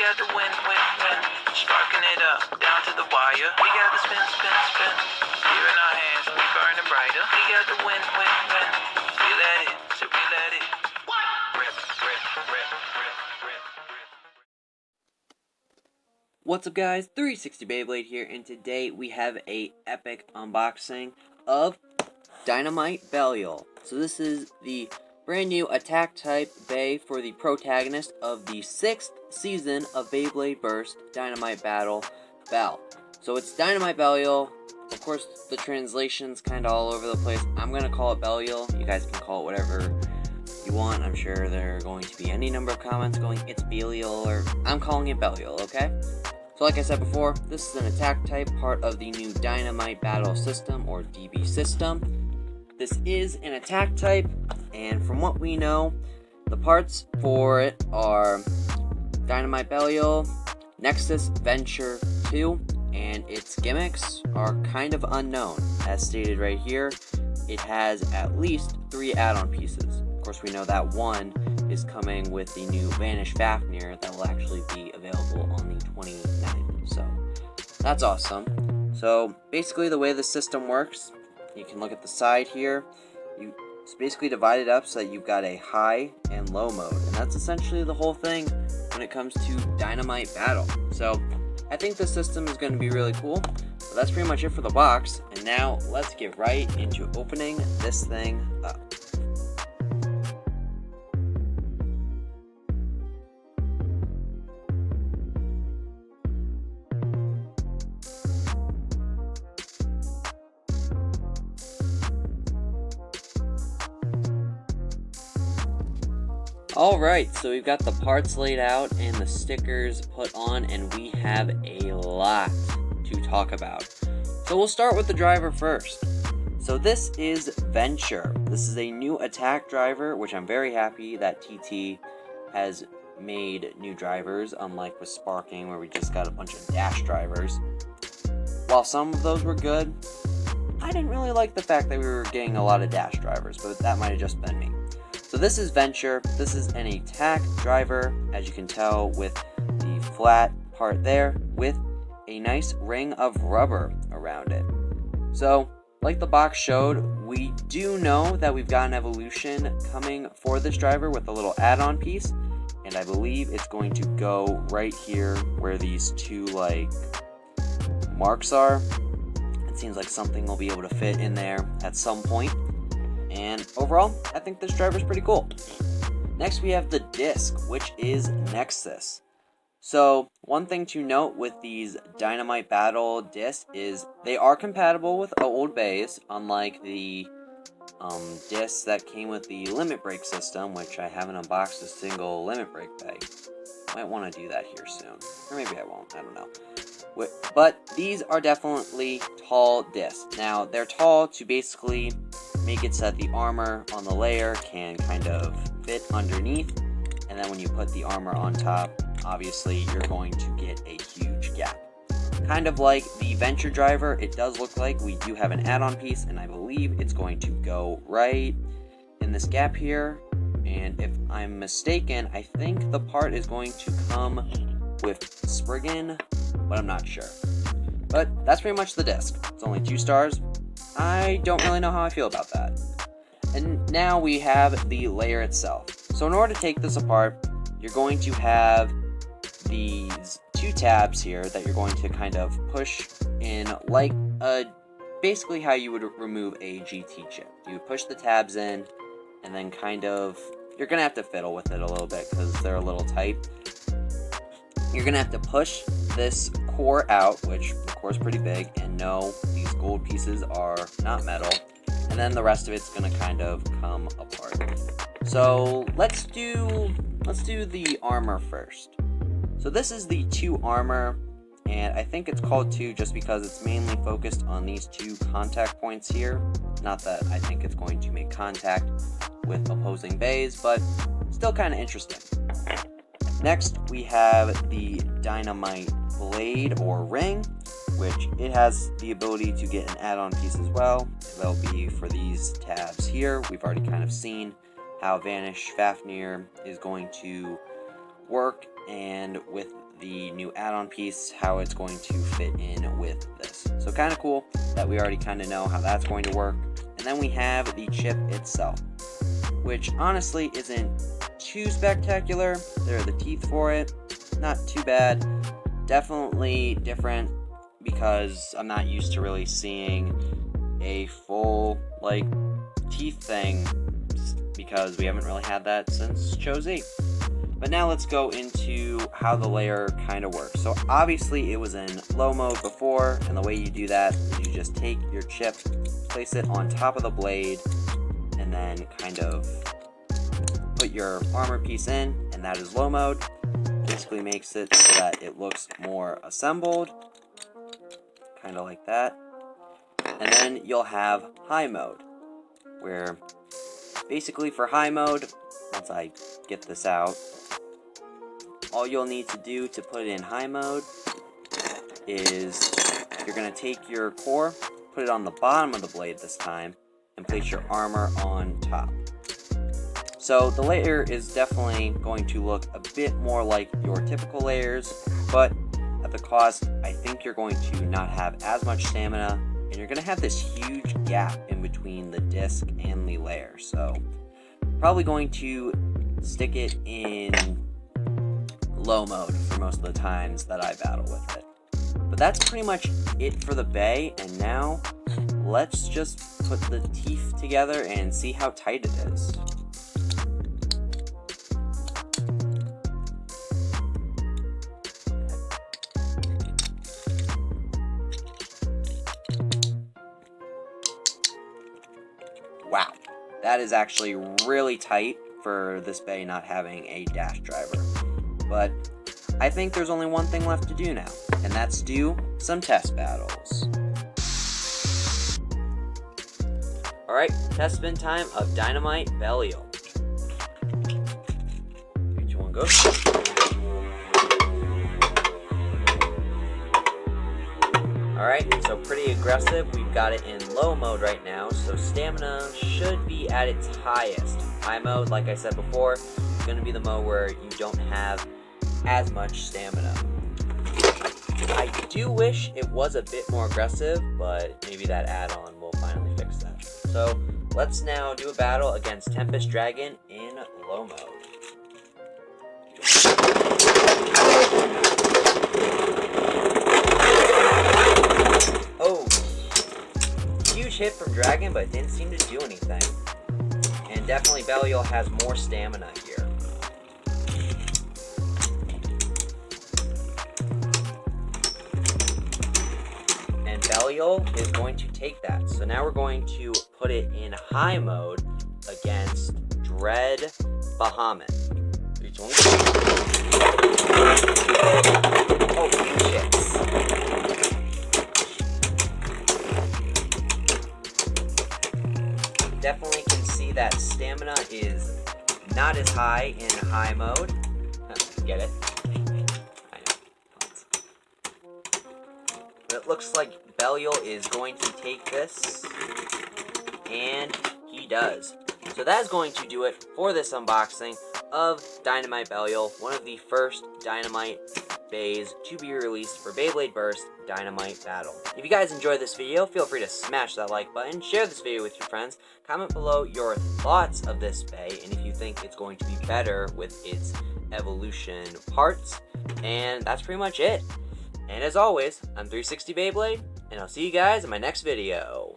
got the win, sparking it up, down to the wire. We got the spin, here in our hands, we burning brighter. We got the win, feel at it, so feel at it. Rip. What's up guys, 360 Beyblade here, and today we have a epic unboxing of Dynamite Belial. So this is the brand new attack type Bay for the protagonist of the 6th season of Beyblade Burst Dynamite Battle, Bell. So it's Dynamite Belial. Of course, the translation's kind of all over the place. I'm going to call it Belial. You guys can call it whatever you want. I'm sure there are going to be any number of comments going, it's Belial, or I'm calling it Belial, okay? So like I said before, this is an attack type, part of the new Dynamite Battle System, or DB system. This is an attack type, and from what we know, the parts for it are Dynamite Belial, Nexus Venture 2, and its gimmicks are kind of unknown. As stated right here, it has at least 3 add-on pieces. Of course, we know that one is coming with the new Vanish Fafnir that will actually be available on the 29th. So that's awesome. So basically the way the system works, you can look at the side here. It's basically divided up so that you've got a high and low mode. And that's essentially the whole thing when it comes to Dynamite Battle. So I think the system is going to be really cool. But that's pretty much it for the box. And now let's get right into opening this thing up. Alright, so we've got the parts laid out and the stickers put on, and we have a lot to talk about. So we'll start with the driver first. So this is Venture. This is a new attack driver, which I'm very happy that TT has made new drivers, unlike with Sparking where we just got a bunch of dash drivers. While some of those were good, I didn't really like the fact that we were getting a lot of dash drivers, but that might have just been me. So this is Venture. This is an attack driver, as you can tell with the flat part there, with a nice ring of rubber around it. So, like the box showed, we do know that we've got an evolution coming for this driver with a little add-on piece, and I believe it's going to go right here where these two, like, marks are. It seems like something will be able to fit in there at some point. And overall, I think this driver is pretty cool. Next, we have the disc, which is Nexus. So, one thing to note with these Dynamite Battle discs is they are compatible with old bays, unlike the discs that came with the limit break system, which I haven't unboxed a single limit break bay. Might want to do that here soon. Or maybe I won't, I don't know. But these are definitely tall discs. Now, they're tall to basically make it so that the armor on the layer can kind of fit underneath, and then when you put the armor on top, obviously you're going to get a huge gap. Kind of like the Venture driver, it does look like we do have an add-on piece, and I believe it's going to go right in this gap here. And if I'm mistaken, I think the part is going to come with Spriggan, but I'm not sure. But that's pretty much the disc. It's only 2 stars. I don't really know how I feel about that. And now we have the layer itself. So in order to take this apart, you're going to have these 2 tabs here that you're going to kind of push in, like basically how you would remove a GT chip. You would push the tabs in, and then kind of, you're going to have to fiddle with it a little bit because they're a little tight. You're going to have to push this core out, which of course is pretty big, and no, these gold pieces are not metal, and then the rest of it's going to kind of come apart. So let's do the armor first. So this is the 2 armor, and I think it's called 2 just because it's mainly focused on these 2 contact points here. Not that I think it's going to make contact with opposing bays, but still kind of interesting. Next, we have the Dynamite Blade or Ring, which it has the ability to get an add-on piece as well. That'll be for these tabs here. We've already kind of seen how Vanish Fafnir is going to work, and with the new add-on piece, how it's going to fit in with this. So kind of cool that we already kind of know how that's going to work. And then we have the chip itself, which honestly isn't too spectacular. There are the teeth for it, not too bad. Definitely different because I'm not used to really seeing a full like teeth thing, because we haven't really had that since Cho Z. But now let's go into how the layer kind of works. So obviously it was in low mode before, and the way you do that is you just take your chip, place it on top of the blade, and then kind of put your armor piece in, and that is low mode. Basically makes it so that it looks more assembled, kind of like that. And then you'll have high mode, where basically for high mode, once I get this out, all you'll need to do to put it in high mode is you're going to take your core, put it on the bottom of the blade this time, and place your armor on top. So the layer is definitely going to look a bit more like your typical layers, but at the cost, I think you're going to not have as much stamina, and you're going to have this huge gap in between the disc and the layer. So probably going to stick it in low mode for most of the times that I battle with it. But that's pretty much it for the bay, and now let's just put the teeth together and see how tight it is. Wow, that is actually really tight for this bay not having a dash driver. But I think there's only one thing left to do now, and that's do some test battles. Alright, test spin time of Dynamite Belial. 3, 2, 1, go. Alright, so pretty aggressive. We've got it in low mode right now, so stamina should be at its highest. High mode, like I said before, is going to be the mode where you don't have as much stamina. I do wish it was a bit more aggressive, but maybe that add-on will finally fix that. So let's now do a battle against Tempest Dragon in low mode. Oh, huge hit from Dragon, but it didn't seem to do anything. And definitely Belial has more stamina here. Belial is going to take that. So now we're going to put it in high mode against Dread Bahamut. Oh, huge hits. Definitely can see that stamina is not as high in high mode. Get it? I know. It looks like Belial is going to take this, and he does. So that is going to do it for this unboxing of Dynamite Belial, one of the first Dynamite bays to be released for Beyblade Burst Dynamite Battle. If you guys enjoyed this video, feel free to smash that like button, share this video with your friends, comment below your thoughts of this bay, and if you think it's going to be better with its evolution parts. And that's pretty much it. And as always, I'm 360 Beyblade, and I'll see you guys in my next video.